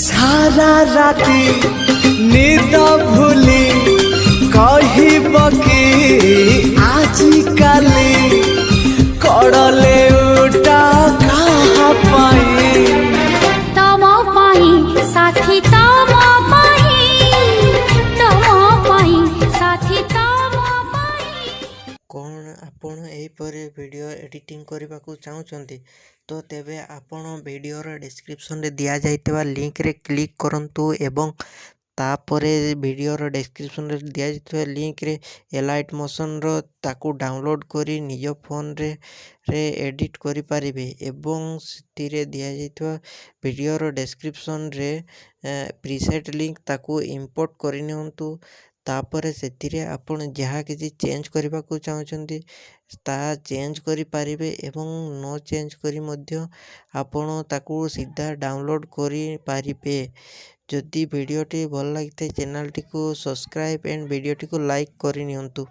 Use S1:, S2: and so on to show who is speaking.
S1: सारा राती निद भूली कहब कि आजिकाली कड़ले उठा कहाँ पाई
S2: तम पाई साथी तम पाई साथी तम पाई।
S3: कौन आपण एहीपरि वीडियो एडिटिंग करने को चाहते तो तेबे आपण वीडियोर डिस्क्रिप्शन रे दिया जाइतबा लिंक रे क्लिक करंतु एवं तापरे वीडियोर डिस्क्रिप्शन रे दिया जाइतबा लिंक रे एलाइट मोशन रो ताकू डाउनलोड करी निज फोन रे एडिट करि पारिबे एवं सितिरे दिया जाइतबा वीडियोर डिस्क्रिप्शन रे प्रीसेट लिंक ताकू इंपोर्ट करि नियंतु। तापर से आपण जहाँ किसी चेंज करने को चाहते ता चेंज करि पारिबे एवं नो चेंज करी मध्य आपण ताकू सीधा डाउनलोड करि पारिबे। जदि वीडियोटी भल लगी चैनल टी को सब्सक्राइब एंड वीडियोटी को लाइक करि नियंतु।